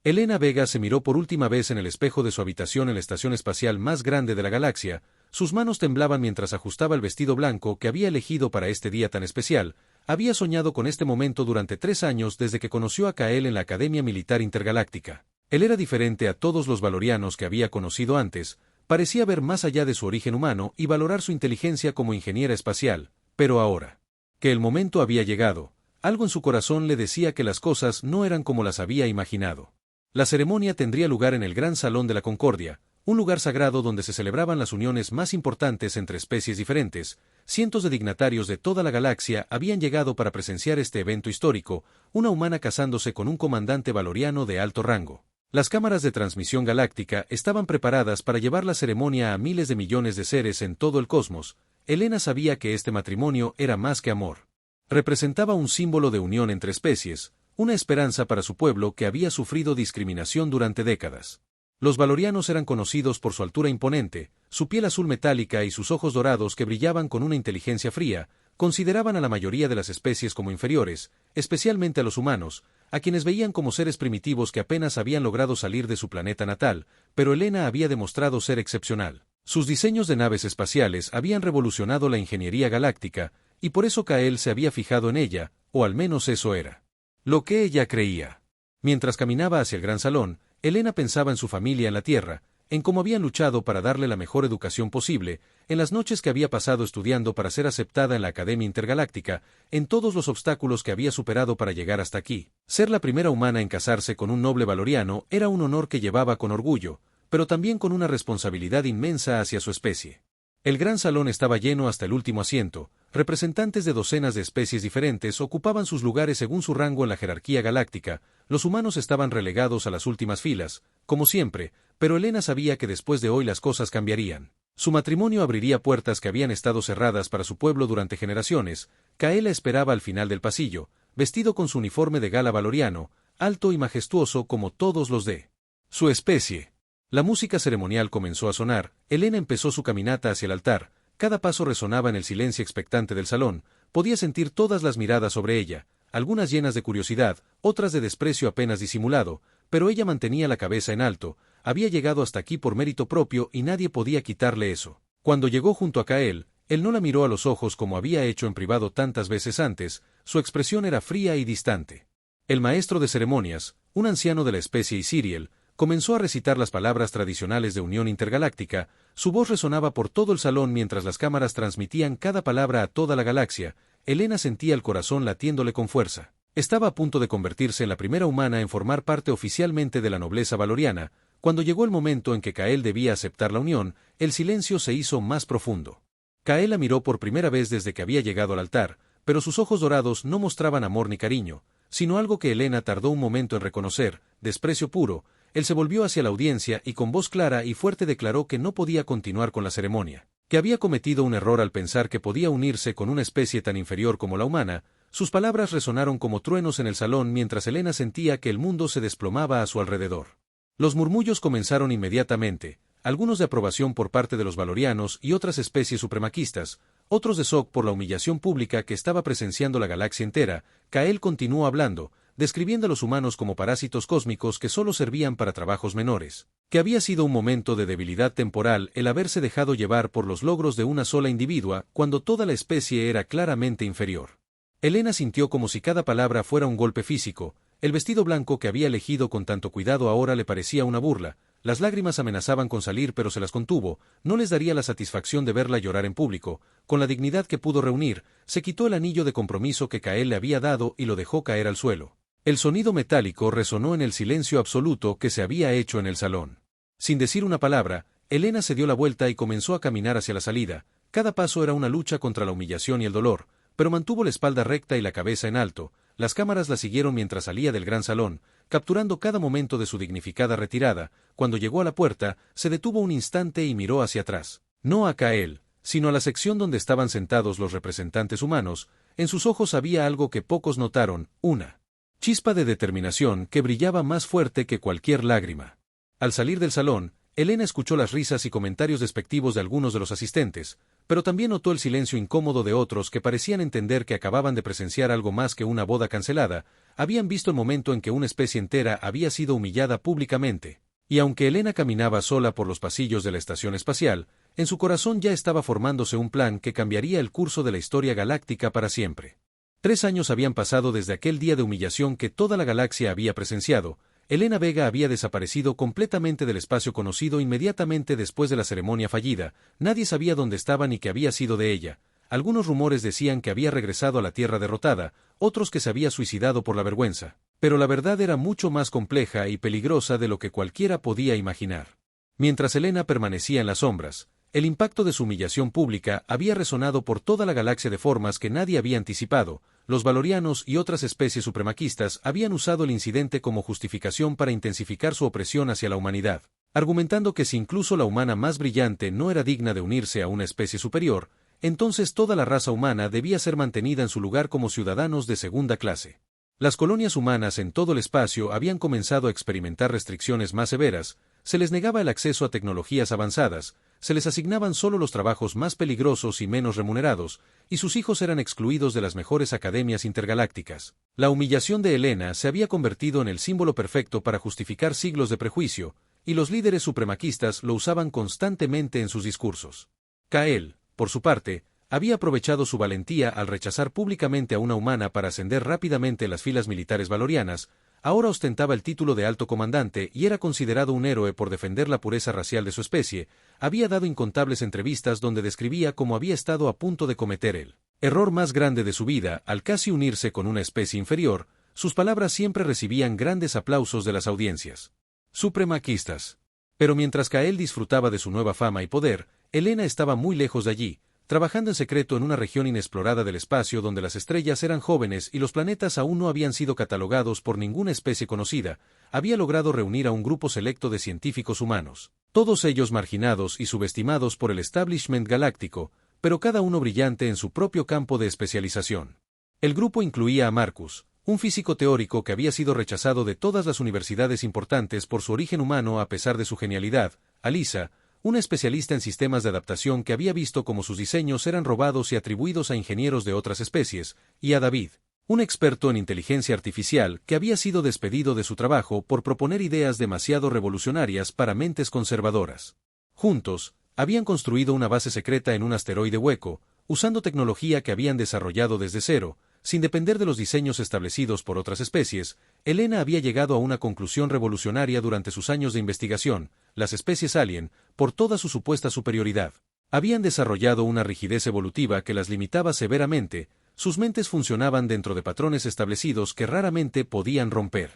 Elena Vega se miró por última vez en el espejo de su habitación en la estación espacial más grande de la galaxia. Sus manos temblaban mientras ajustaba el vestido blanco que había elegido para este día tan especial. Había soñado con este momento durante 3 años desde que conoció a Kael en la Academia Militar Intergaláctica. Él era diferente a todos los valorianos que había conocido antes, parecía ver más allá de su origen humano y valorar su inteligencia como ingeniera espacial, pero ahora que el momento había llegado, algo en su corazón le decía que las cosas no eran como las había imaginado. La ceremonia tendría lugar en el Gran Salón de la Concordia, un lugar sagrado donde se celebraban las uniones más importantes entre especies diferentes. Cientos de dignatarios de toda la galaxia habían llegado para presenciar este evento histórico, una humana casándose con un comandante valoriano de alto rango. Las cámaras de transmisión galáctica estaban preparadas para llevar la ceremonia a miles de millones de seres en todo el cosmos. Elena sabía que este matrimonio era más que amor. Representaba un símbolo de unión entre especies, una esperanza para su pueblo que había sufrido discriminación durante décadas. Los valorianos eran conocidos por su altura imponente, su piel azul metálica y sus ojos dorados que brillaban con una inteligencia fría. Consideraban a la mayoría de las especies como inferiores, especialmente a los humanos, a quienes veían como seres primitivos que apenas habían logrado salir de su planeta natal, pero Elena había demostrado ser excepcional. Sus diseños de naves espaciales habían revolucionado la ingeniería galáctica, y por eso Kael se había fijado en ella, o al menos eso era lo que ella creía. Mientras caminaba hacia el gran salón, Elena pensaba en su familia en la Tierra, en cómo habían luchado para darle la mejor educación posible, en las noches que había pasado estudiando para ser aceptada en la Academia Intergaláctica, en todos los obstáculos que había superado para llegar hasta aquí. Ser la primera humana en casarse con un noble valoriano era un honor que llevaba con orgullo, pero también con una responsabilidad inmensa hacia su especie. El gran salón estaba lleno hasta el último asiento. Representantes de docenas de especies diferentes ocupaban sus lugares según su rango en la jerarquía galáctica. Los humanos estaban relegados a las últimas filas, como siempre, pero Elena sabía que después de hoy las cosas cambiarían. Su matrimonio abriría puertas que habían estado cerradas para su pueblo durante generaciones. Kael la esperaba al final del pasillo, vestido con su uniforme de gala valoriano, alto y majestuoso como todos los de su especie. La música ceremonial comenzó a sonar. Elena empezó su caminata hacia el altar. Cada paso resonaba en el silencio expectante del salón. Podía sentir todas las miradas sobre ella, algunas llenas de curiosidad, otras de desprecio apenas disimulado, pero ella mantenía la cabeza en alto. Había llegado hasta aquí por mérito propio y nadie podía quitarle eso. Cuando llegó junto a Kael, él no la miró a los ojos como había hecho en privado tantas veces antes. Su expresión era fría y distante. El maestro de ceremonias, un anciano de la especie Isiriel, comenzó a recitar las palabras tradicionales de Unión Intergaláctica. Su voz resonaba por todo el salón mientras las cámaras transmitían cada palabra a toda la galaxia. Elena sentía el corazón latiéndole con fuerza. Estaba a punto de convertirse en la primera humana en formar parte oficialmente de la nobleza valoriana. Cuando llegó el momento en que Kael debía aceptar la unión, el silencio se hizo más profundo. Kael la miró por primera vez desde que había llegado al altar, pero sus ojos dorados no mostraban amor ni cariño, sino algo que Elena tardó un momento en reconocer: desprecio puro. Él se volvió hacia la audiencia y con voz clara y fuerte declaró que no podía continuar con la ceremonia, que había cometido un error al pensar que podía unirse con una especie tan inferior como la humana. Sus palabras resonaron como truenos en el salón mientras Elena sentía que el mundo se desplomaba a su alrededor. Los murmullos comenzaron inmediatamente, algunos de aprobación por parte de los valorianos y otras especies supremaquistas, otros de shock por la humillación pública que estaba presenciando la galaxia entera. Kael continuó hablando, describiendo a los humanos como parásitos cósmicos que solo servían para trabajos menores, que había sido un momento de debilidad temporal el haberse dejado llevar por los logros de una sola individua cuando toda la especie era claramente inferior. Elena sintió como si cada palabra fuera un golpe físico. El vestido blanco que había elegido con tanto cuidado ahora le parecía una burla. Las lágrimas amenazaban con salir pero se las contuvo. No les daría la satisfacción de verla llorar en público. Con la dignidad que pudo reunir, se quitó el anillo de compromiso que Kael le había dado y lo dejó caer al suelo. El sonido metálico resonó en el silencio absoluto que se había hecho en el salón. Sin decir una palabra, Elena se dio la vuelta y comenzó a caminar hacia la salida. Cada paso era una lucha contra la humillación y el dolor, pero mantuvo la espalda recta y la cabeza en alto. Las cámaras la siguieron mientras salía del gran salón, capturando cada momento de su dignificada retirada. Cuando llegó a la puerta, se detuvo un instante y miró hacia atrás. No a Kael, sino a la sección donde estaban sentados los representantes humanos. En sus ojos había algo que pocos notaron, una chispa de determinación que brillaba más fuerte que cualquier lágrima. Al salir del salón, Elena escuchó las risas y comentarios despectivos de algunos de los asistentes, pero también notó el silencio incómodo de otros que parecían entender que acababan de presenciar algo más que una boda cancelada, habían visto el momento en que una especie entera había sido humillada públicamente. Y aunque Elena caminaba sola por los pasillos de la estación espacial, en su corazón ya estaba formándose un plan que cambiaría el curso de la historia galáctica para siempre. 3 años habían pasado desde aquel día de humillación que toda la galaxia había presenciado. Elena Vega había desaparecido completamente del espacio conocido inmediatamente después de la ceremonia fallida, nadie sabía dónde estaba ni qué había sido de ella. Algunos rumores decían que había regresado a la Tierra derrotada, otros que se había suicidado por la vergüenza. Pero la verdad era mucho más compleja y peligrosa de lo que cualquiera podía imaginar. Mientras Elena permanecía en las sombras, el impacto de su humillación pública había resonado por toda la galaxia de formas que nadie había anticipado. Los valorianos y otras especies supremaquistas habían usado el incidente como justificación para intensificar su opresión hacia la humanidad, argumentando que si incluso la humana más brillante no era digna de unirse a una especie superior, entonces toda la raza humana debía ser mantenida en su lugar como ciudadanos de segunda clase. Las colonias humanas en todo el espacio habían comenzado a experimentar restricciones más severas, se les negaba el acceso a tecnologías avanzadas, se les asignaban solo los trabajos más peligrosos y menos remunerados, y sus hijos eran excluidos de las mejores academias intergalácticas. La humillación de Elena se había convertido en el símbolo perfecto para justificar siglos de prejuicio, y los líderes supremaquistas lo usaban constantemente en sus discursos. Kael, por su parte, había aprovechado su valentía al rechazar públicamente a una humana para ascender rápidamente en las filas militares valorianas. Ahora ostentaba el título de alto comandante y era considerado un héroe por defender la pureza racial de su especie. Había dado incontables entrevistas donde describía cómo había estado a punto de cometer el error más grande de su vida al casi unirse con una especie inferior. Sus palabras siempre recibían grandes aplausos de las audiencias supremaquistas. Pero mientras Kael disfrutaba de su nueva fama y poder, Elena estaba muy lejos de allí, trabajando en secreto en una región inexplorada del espacio donde las estrellas eran jóvenes y los planetas aún no habían sido catalogados por ninguna especie conocida. Había logrado reunir a un grupo selecto de científicos humanos, todos ellos marginados y subestimados por el establishment galáctico, pero cada uno brillante en su propio campo de especialización. El grupo incluía a Marcus, un físico teórico que había sido rechazado de todas las universidades importantes por su origen humano a pesar de su genialidad, a Lisa, una especialista en sistemas de adaptación que había visto cómo sus diseños eran robados y atribuidos a ingenieros de otras especies, y a David, un experto en inteligencia artificial que había sido despedido de su trabajo por proponer ideas demasiado revolucionarias para mentes conservadoras. Juntos, habían construido una base secreta en un asteroide hueco, usando tecnología que habían desarrollado desde cero, sin depender de los diseños establecidos por otras especies. Elena había llegado a una conclusión revolucionaria durante sus años de investigación: las especies alien, por toda su supuesta superioridad, habían desarrollado una rigidez evolutiva que las limitaba severamente, sus mentes funcionaban dentro de patrones establecidos que raramente podían romper.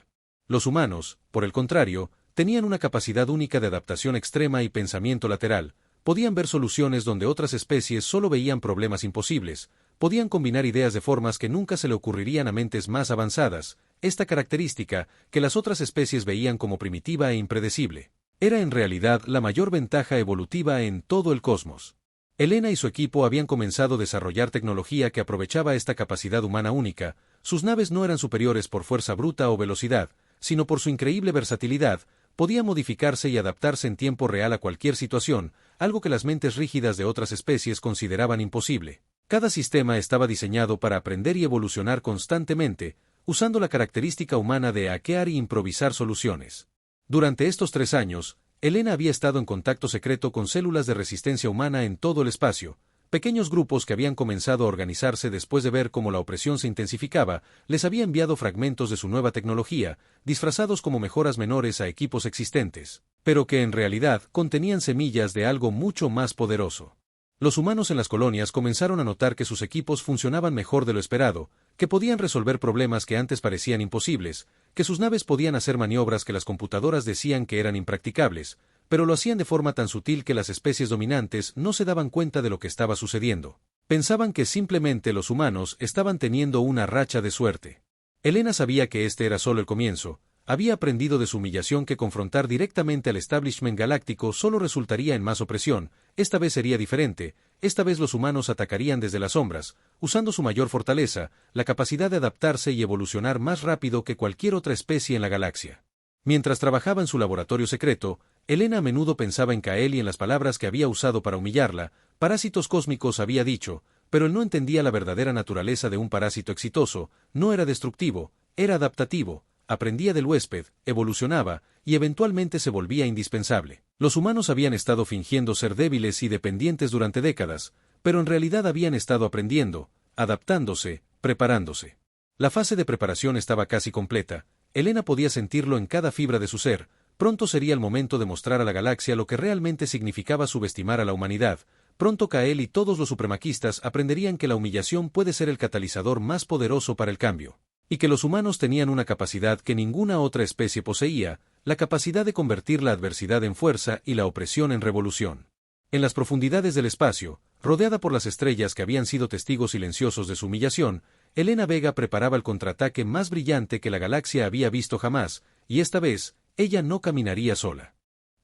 Los humanos, por el contrario, tenían una capacidad única de adaptación extrema y pensamiento lateral, podían ver soluciones donde otras especies solo veían problemas imposibles, podían combinar ideas de formas que nunca se le ocurrirían a mentes más avanzadas. Esta característica, que las otras especies veían como primitiva e impredecible, era en realidad la mayor ventaja evolutiva en todo el cosmos. Elena y su equipo habían comenzado a desarrollar tecnología que aprovechaba esta capacidad humana única. Sus naves no eran superiores por fuerza bruta o velocidad, sino por su increíble versatilidad. Podía modificarse y adaptarse en tiempo real a cualquier situación, algo que las mentes rígidas de otras especies consideraban imposible. Cada sistema estaba diseñado para aprender y evolucionar constantemente, usando la característica humana de hackear y improvisar soluciones. Durante estos 3 años, Elena había estado en contacto secreto con células de resistencia humana en todo el espacio, pequeños grupos que habían comenzado a organizarse después de ver cómo la opresión se intensificaba. Les había enviado fragmentos de su nueva tecnología, disfrazados como mejoras menores a equipos existentes, pero que en realidad contenían semillas de algo mucho más poderoso. Los humanos en las colonias comenzaron a notar que sus equipos funcionaban mejor de lo esperado, que podían resolver problemas que antes parecían imposibles, que sus naves podían hacer maniobras que las computadoras decían que eran impracticables, pero lo hacían de forma tan sutil que las especies dominantes no se daban cuenta de lo que estaba sucediendo. Pensaban que simplemente los humanos estaban teniendo una racha de suerte. Elena sabía que este era solo el comienzo. Había aprendido de su humillación que confrontar directamente al establishment galáctico solo resultaría en más opresión. Esta vez sería diferente. Esta vez los humanos atacarían desde las sombras, usando su mayor fortaleza, la capacidad de adaptarse y evolucionar más rápido que cualquier otra especie en la galaxia. Mientras trabajaba en su laboratorio secreto, Elena a menudo pensaba en Kael y en las palabras que había usado para humillarla. Parásitos cósmicos había dicho, pero él no entendía la verdadera naturaleza de un parásito exitoso. No era destructivo, era adaptativo, aprendía del huésped, evolucionaba, y eventualmente se volvía indispensable. Los humanos habían estado fingiendo ser débiles y dependientes durante décadas, pero en realidad habían estado aprendiendo, adaptándose, preparándose. La fase de preparación estaba casi completa. Elena podía sentirlo en cada fibra de su ser. Pronto sería el momento de mostrar a la galaxia lo que realmente significaba subestimar a la humanidad. Pronto Kael y todos los supremaquistas aprenderían que la humillación puede ser el catalizador más poderoso para el cambio. Y que los humanos tenían una capacidad que ninguna otra especie poseía, la capacidad de convertir la adversidad en fuerza y la opresión en revolución. En las profundidades del espacio, rodeada por las estrellas que habían sido testigos silenciosos de su humillación, Elena Vega preparaba el contraataque más brillante que la galaxia había visto jamás, y esta vez, ella no caminaría sola.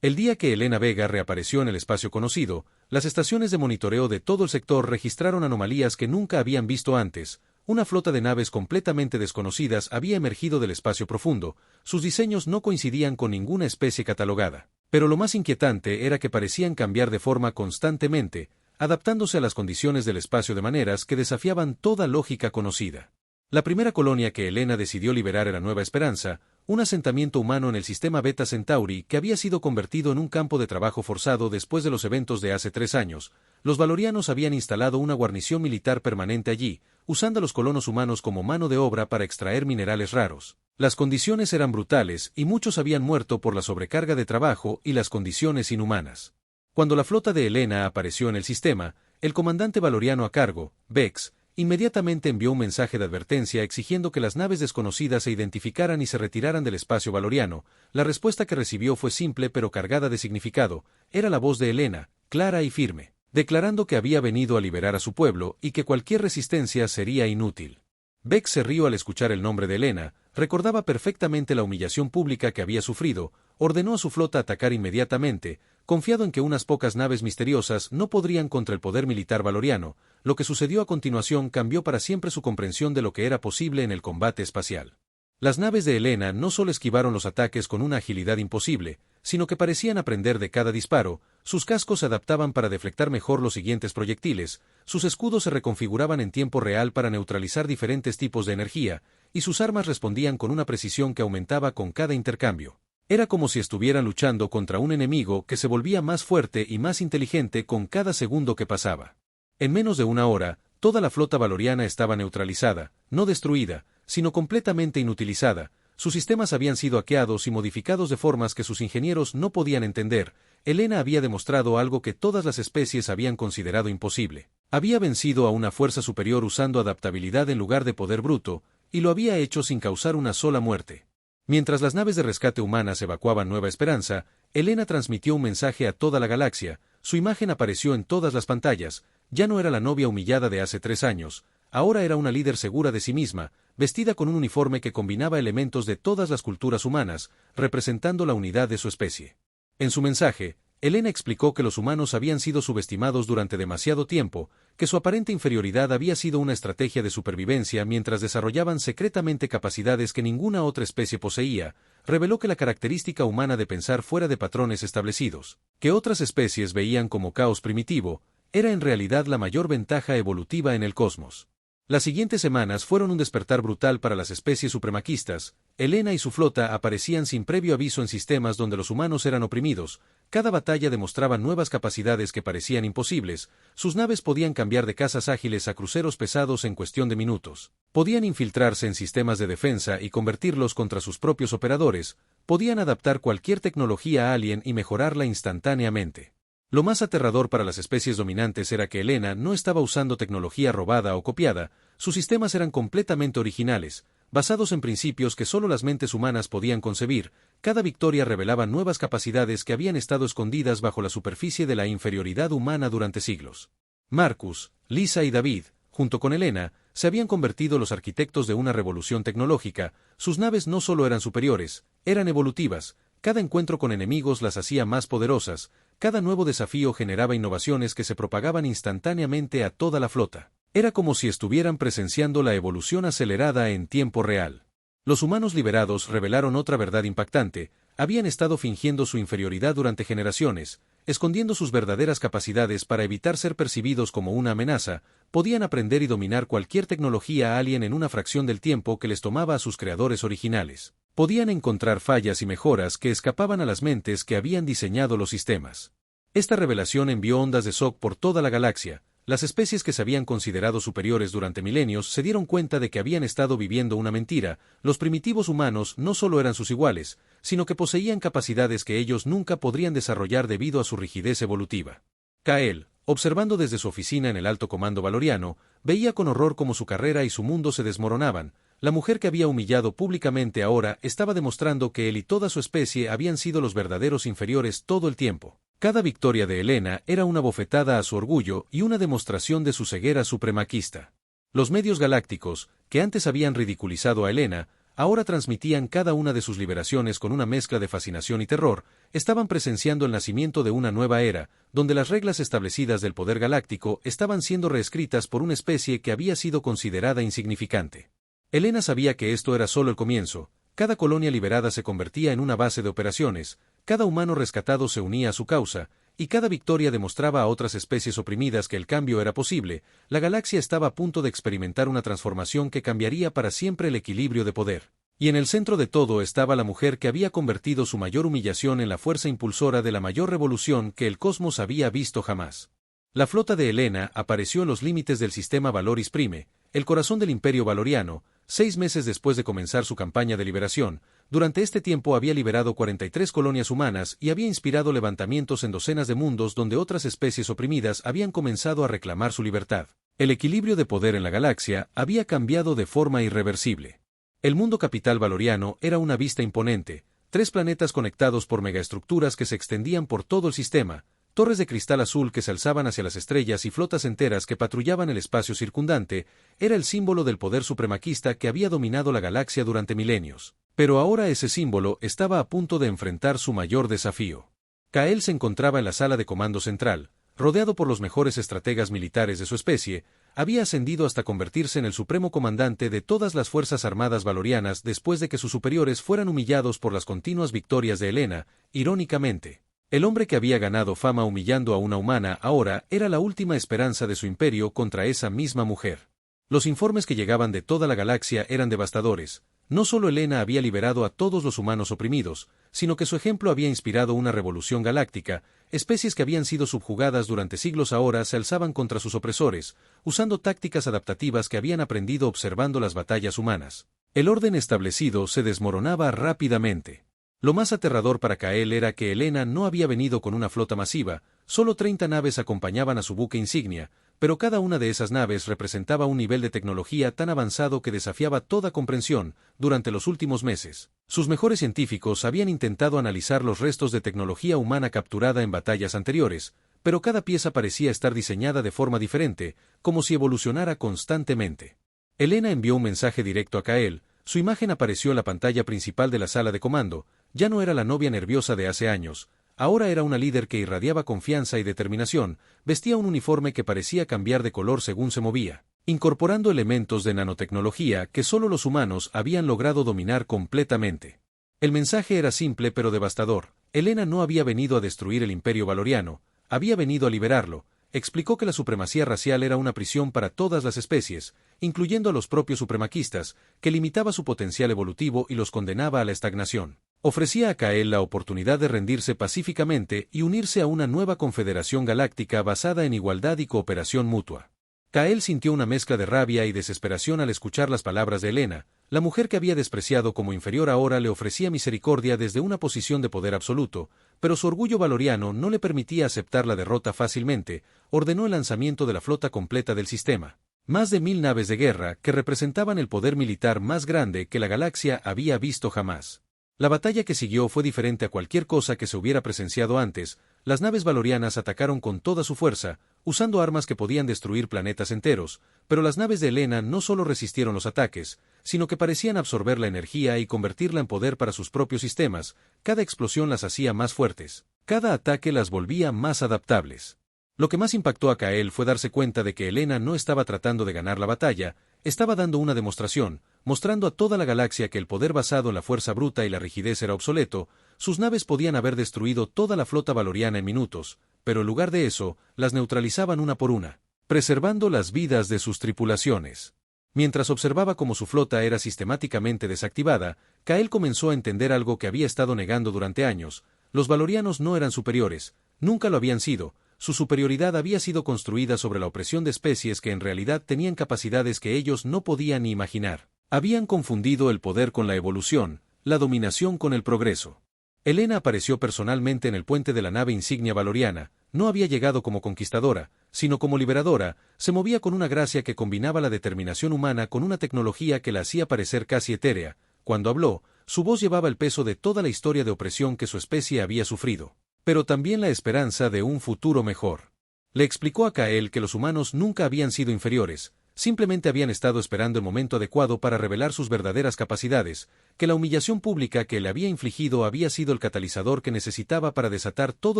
El día que Elena Vega reapareció en el espacio conocido, las estaciones de monitoreo de todo el sector registraron anomalías que nunca habían visto antes. Una flota de naves completamente desconocidas había emergido del espacio profundo, sus diseños no coincidían con ninguna especie catalogada. Pero lo más inquietante era que parecían cambiar de forma constantemente, adaptándose a las condiciones del espacio de maneras que desafiaban toda lógica conocida. La primera colonia que Elena decidió liberar era Nueva Esperanza, un asentamiento humano en el sistema Beta Centauri que había sido convertido en un campo de trabajo forzado después de los eventos de hace 3 años. Los valorianos habían instalado una guarnición militar permanente allí, usando a los colonos humanos como mano de obra para extraer minerales raros. Las condiciones eran brutales y muchos habían muerto por la sobrecarga de trabajo y las condiciones inhumanas. Cuando la flota de Elena apareció en el sistema, el comandante valoriano a cargo, Vex, inmediatamente envió un mensaje de advertencia exigiendo que las naves desconocidas se identificaran y se retiraran del espacio valoriano. La respuesta que recibió fue simple pero cargada de significado. Era la voz de Elena, clara y firme, declarando que había venido a liberar a su pueblo y que cualquier resistencia sería inútil. Vex se rió al escuchar el nombre de Elena, recordaba perfectamente la humillación pública que había sufrido, ordenó a su flota atacar inmediatamente, confiado en que unas pocas naves misteriosas no podrían contra el poder militar valoriano. Lo que sucedió a continuación cambió para siempre su comprensión de lo que era posible en el combate espacial. Las naves de Elena no solo esquivaron los ataques con una agilidad imposible, sino que parecían aprender de cada disparo. Sus cascos se adaptaban para deflectar mejor los siguientes proyectiles, sus escudos se reconfiguraban en tiempo real para neutralizar diferentes tipos de energía, y sus armas respondían con una precisión que aumentaba con cada intercambio. Era como si estuvieran luchando contra un enemigo que se volvía más fuerte y más inteligente con cada segundo que pasaba. En menos de una hora, toda la flota valoriana estaba neutralizada, no destruida, sino completamente inutilizada. Sus sistemas habían sido hackeados y modificados de formas que sus ingenieros no podían entender. Elena había demostrado algo que todas las especies habían considerado imposible. Había vencido a una fuerza superior usando adaptabilidad en lugar de poder bruto, y lo había hecho sin causar una sola muerte. Mientras las naves de rescate humanas evacuaban Nueva Esperanza, Elena transmitió un mensaje a toda la galaxia. Su imagen apareció en todas las pantallas. Ya no era la novia humillada de hace 3 años, ahora era una líder segura de sí misma, vestida con un uniforme que combinaba elementos de todas las culturas humanas, representando la unidad de su especie. En su mensaje, Elena explicó que los humanos habían sido subestimados durante demasiado tiempo, que su aparente inferioridad había sido una estrategia de supervivencia mientras desarrollaban secretamente capacidades que ninguna otra especie poseía. Reveló que la característica humana de pensar fuera de patrones establecidos, que otras especies veían como caos primitivo, era en realidad la mayor ventaja evolutiva en el cosmos. Las siguientes semanas fueron un despertar brutal para las especies supremaquistas. Elena y su flota aparecían sin previo aviso en sistemas donde los humanos eran oprimidos. Cada batalla demostraba nuevas capacidades que parecían imposibles. Sus naves podían cambiar de cazas ágiles a cruceros pesados en cuestión de minutos. Podían infiltrarse en sistemas de defensa y convertirlos contra sus propios operadores. Podían adaptar cualquier tecnología alien y mejorarla instantáneamente. Lo más aterrador para las especies dominantes era que Elena no estaba usando tecnología robada o copiada. Sus sistemas eran completamente originales, basados en principios que solo las mentes humanas podían concebir. Cada victoria revelaba nuevas capacidades que habían estado escondidas bajo la superficie de la inferioridad humana durante siglos. Marcus, Lisa y David, junto con Elena, se habían convertido los arquitectos de una revolución tecnológica. Sus naves no solo eran superiores, eran evolutivas. Cada encuentro con enemigos las hacía más poderosas. Cada nuevo desafío generaba innovaciones que se propagaban instantáneamente a toda la flota. Era como si estuvieran presenciando la evolución acelerada en tiempo real. Los humanos liberados revelaron otra verdad impactante: habían estado fingiendo su inferioridad durante generaciones, escondiendo sus verdaderas capacidades para evitar ser percibidos como una amenaza. Podían aprender y dominar cualquier tecnología alien en una fracción del tiempo que les tomaba a sus creadores originales. Podían encontrar fallas y mejoras que escapaban a las mentes que habían diseñado los sistemas. Esta revelación envió ondas de shock por toda la galaxia. Las especies que se habían considerado superiores durante milenios se dieron cuenta de que habían estado viviendo una mentira. Los primitivos humanos no solo eran sus iguales, sino que poseían capacidades que ellos nunca podrían desarrollar debido a su rigidez evolutiva. Kael, observando desde su oficina en el alto comando valoriano, veía con horror cómo su carrera y su mundo se desmoronaban. La mujer que había humillado públicamente ahora estaba demostrando que él y toda su especie habían sido los verdaderos inferiores todo el tiempo. Cada victoria de Helena era una bofetada a su orgullo y una demostración de su ceguera supremaquista. Los medios galácticos, que antes habían ridiculizado a Helena, ahora transmitían cada una de sus liberaciones con una mezcla de fascinación y terror. Estaban presenciando el nacimiento de una nueva era, donde las reglas establecidas del poder galáctico estaban siendo reescritas por una especie que había sido considerada insignificante. Helena sabía que esto era solo el comienzo. Cada colonia liberada se convertía en una base de operaciones, cada humano rescatado se unía a su causa, y cada victoria demostraba a otras especies oprimidas que el cambio era posible. La galaxia estaba a punto de experimentar una transformación que cambiaría para siempre el equilibrio de poder. Y en el centro de todo estaba la mujer que había convertido su mayor humillación en la fuerza impulsora de la mayor revolución que el cosmos había visto jamás. La flota de Helena apareció en los límites del sistema Valoris Prime, el corazón del Imperio Valoriano, 6 meses después de comenzar su campaña de liberación. Durante este tiempo había liberado 43 colonias humanas y había inspirado levantamientos en docenas de mundos donde otras especies oprimidas habían comenzado a reclamar su libertad. El equilibrio de poder en la galaxia había cambiado de forma irreversible. El mundo capital valoriano era una vista imponente: 3 planetas conectados por megaestructuras que se extendían por todo el sistema, torres de cristal azul que se alzaban hacia las estrellas y flotas enteras que patrullaban el espacio circundante. Era el símbolo del poder supremaquista que había dominado la galaxia durante milenios. Pero ahora ese símbolo estaba a punto de enfrentar su mayor desafío. Kael se encontraba en la sala de comando central, rodeado por los mejores estrategas militares de su especie. Había ascendido hasta convertirse en el supremo comandante de todas las fuerzas armadas valorianas después de que sus superiores fueran humillados por las continuas victorias de Helena. Irónicamente, el hombre que había ganado fama humillando a una humana ahora era la última esperanza de su imperio contra esa misma mujer. Los informes que llegaban de toda la galaxia eran devastadores. No solo Helena había liberado a todos los humanos oprimidos, sino que su ejemplo había inspirado una revolución galáctica. Especies que habían sido subjugadas durante siglos ahora se alzaban contra sus opresores, usando tácticas adaptativas que habían aprendido observando las batallas humanas. El orden establecido se desmoronaba rápidamente. Lo más aterrador para Kael era que Helena no había venido con una flota masiva. Solo 30 naves acompañaban a su buque insignia, pero cada una de esas naves representaba un nivel de tecnología tan avanzado que desafiaba toda comprensión. Durante los últimos meses, sus mejores científicos habían intentado analizar los restos de tecnología humana capturada en batallas anteriores, pero cada pieza parecía estar diseñada de forma diferente, como si evolucionara constantemente. Helena envió un mensaje directo a Kael. Su imagen apareció en la pantalla principal de la sala de comando. Ya no era la novia nerviosa de hace años. Ahora era una líder que irradiaba confianza y determinación. Vestía un uniforme que parecía cambiar de color según se movía, incorporando elementos de nanotecnología que solo los humanos habían logrado dominar completamente. El mensaje era simple pero devastador. Helena no había venido a destruir el Imperio Valoriano, había venido a liberarlo. Explicó que la supremacía racial era una prisión para todas las especies, incluyendo a los propios supremaquistas, que limitaba su potencial evolutivo y los condenaba a la estagnación. Ofrecía a Kael la oportunidad de rendirse pacíficamente y unirse a una nueva confederación galáctica basada en igualdad y cooperación mutua. Kael sintió una mezcla de rabia y desesperación al escuchar las palabras de Helena. La mujer que había despreciado como inferior ahora le ofrecía misericordia desde una posición de poder absoluto, pero su orgullo valoriano no le permitía aceptar la derrota fácilmente. Ordenó el lanzamiento de la flota completa del sistema. Más de 1000 naves de guerra que representaban el poder militar más grande que la galaxia había visto jamás. La batalla que siguió fue diferente a cualquier cosa que se hubiera presenciado antes. Las naves valorianas atacaron con toda su fuerza, usando armas que podían destruir planetas enteros, pero las naves de Helena no solo resistieron los ataques, sino que parecían absorber la energía y convertirla en poder para sus propios sistemas. Cada explosión las hacía más fuertes, cada ataque las volvía más adaptables. Lo que más impactó a Kael fue darse cuenta de que Helena no estaba tratando de ganar la batalla, estaba dando una demostración. mostrando a toda la galaxia que el poder basado en la fuerza bruta y la rigidez era obsoleto. Sus naves podían haber destruido toda la flota valoriana en minutos, pero en lugar de eso, las neutralizaban una por una, preservando las vidas de sus tripulaciones. Mientras observaba cómo su flota era sistemáticamente desactivada, Kael comenzó a entender algo que había estado negando durante años: los valorianos no eran superiores, nunca lo habían sido. Su superioridad había sido construida sobre la opresión de especies que en realidad tenían capacidades que ellos no podían ni imaginar. Habían confundido el poder con la evolución, la dominación con el progreso. Helena apareció personalmente en el puente de la nave insignia valoriana. No había llegado como conquistadora, sino como liberadora. Se movía con una gracia que combinaba la determinación humana con una tecnología que la hacía parecer casi etérea. Cuando habló, su voz llevaba el peso de toda la historia de opresión que su especie había sufrido, pero también la esperanza de un futuro mejor. Le explicó a Kael que los humanos nunca habían sido inferiores, simplemente habían estado esperando el momento adecuado para revelar sus verdaderas capacidades, que la humillación pública que le había infligido había sido el catalizador que necesitaba para desatar todo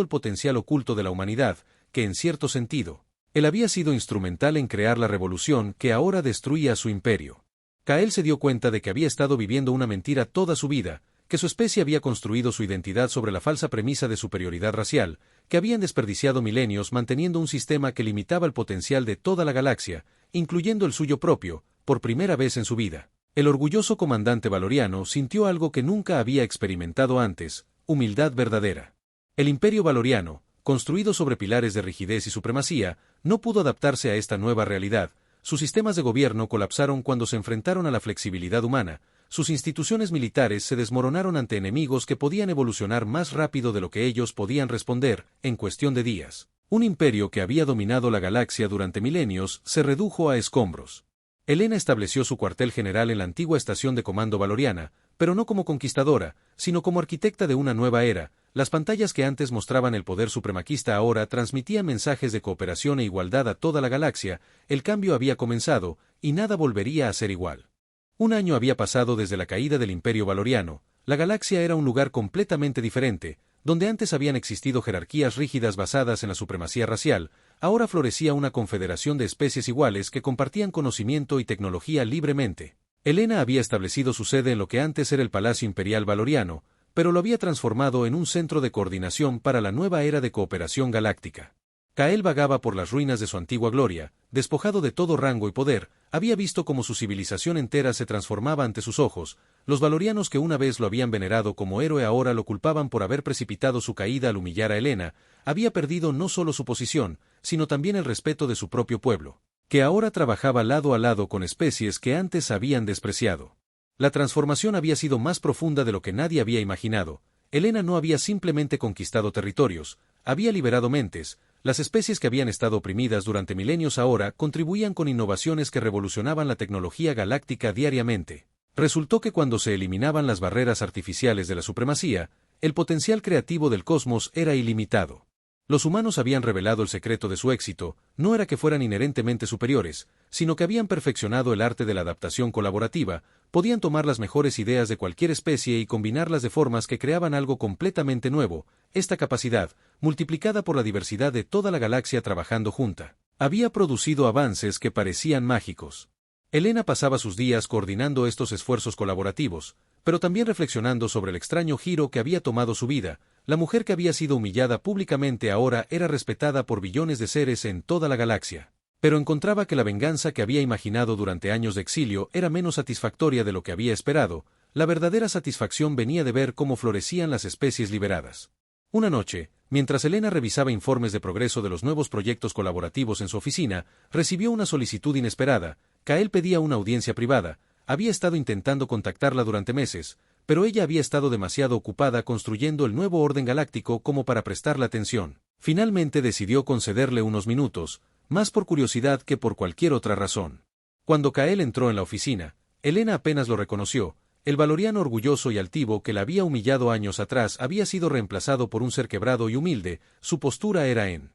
el potencial oculto de la humanidad, que en cierto sentido, él había sido instrumental en crear la revolución que ahora destruía su imperio. Kael se dio cuenta de que había estado viviendo una mentira toda su vida, que su especie había construido su identidad sobre la falsa premisa de superioridad racial, que habían desperdiciado milenios manteniendo un sistema que limitaba el potencial de toda la galaxia, incluyendo el suyo propio, por primera vez en su vida. El orgulloso comandante valoriano sintió algo que nunca había experimentado antes: humildad verdadera. El imperio valoriano, construido sobre pilares de rigidez y supremacía, no pudo adaptarse a esta nueva realidad. Sus sistemas de gobierno colapsaron cuando se enfrentaron a la flexibilidad humana. Sus instituciones militares se desmoronaron ante enemigos que podían evolucionar más rápido de lo que ellos podían responder, en cuestión de días. Un imperio que había dominado la galaxia durante milenios se redujo a escombros. Helena estableció su cuartel general en la antigua estación de comando valoriana, pero no como conquistadora, sino como arquitecta de una nueva era. Las pantallas que antes mostraban el poder supremaquista ahora transmitían mensajes de cooperación e igualdad a toda la galaxia. El cambio había comenzado, y nada volvería a ser igual. Un año había pasado desde la caída del Imperio Valoriano. La galaxia era un lugar completamente diferente. Donde antes habían existido jerarquías rígidas basadas en la supremacía racial, ahora florecía una confederación de especies iguales que compartían conocimiento y tecnología libremente. Helena había establecido su sede en lo que antes era el Palacio Imperial Valoriano, pero lo había transformado en un centro de coordinación para la nueva era de cooperación galáctica. Kael vagaba por las ruinas de su antigua gloria, despojado de todo rango y poder. Había visto cómo su civilización entera se transformaba ante sus ojos. Los valorianos que una vez lo habían venerado como héroe ahora lo culpaban por haber precipitado su caída al humillar a Helena. Había perdido no solo su posición, sino también el respeto de su propio pueblo, que ahora trabajaba lado a lado con especies que antes habían despreciado. La transformación había sido más profunda de lo que nadie había imaginado. Helena no había simplemente conquistado territorios, había liberado mentes. Las especies que habían estado oprimidas durante milenios ahora contribuían con innovaciones que revolucionaban la tecnología galáctica diariamente. Resultó que cuando se eliminaban las barreras artificiales de la supremacía, el potencial creativo del cosmos era ilimitado. Los humanos habían revelado el secreto de su éxito. No era que fueran inherentemente superiores, sino que habían perfeccionado el arte de la adaptación colaborativa. Podían tomar las mejores ideas de cualquier especie y combinarlas de formas que creaban algo completamente nuevo. Esta capacidad, multiplicada por la diversidad de toda la galaxia trabajando junta, había producido avances que parecían mágicos. Helena pasaba sus días coordinando estos esfuerzos colaborativos, pero también reflexionando sobre el extraño giro que había tomado su vida. La mujer que había sido humillada públicamente ahora era respetada por billones de seres en toda la galaxia. Pero encontraba que la venganza que había imaginado durante años de exilio era menos satisfactoria de lo que había esperado. La verdadera satisfacción venía de ver cómo florecían las especies liberadas. Una noche, mientras Helena revisaba informes de progreso de los nuevos proyectos colaborativos en su oficina, recibió una solicitud inesperada. Kael pedía una audiencia privada. Había estado intentando contactarla durante meses, pero ella había estado demasiado ocupada construyendo el nuevo orden galáctico como para prestarle atención. Finalmente decidió concederle unos minutos, más por curiosidad que por cualquier otra razón. Cuando Kael entró en la oficina, Helena apenas lo reconoció. El valoriano orgulloso y altivo que la había humillado años atrás había sido reemplazado por un ser quebrado y humilde. Su postura era en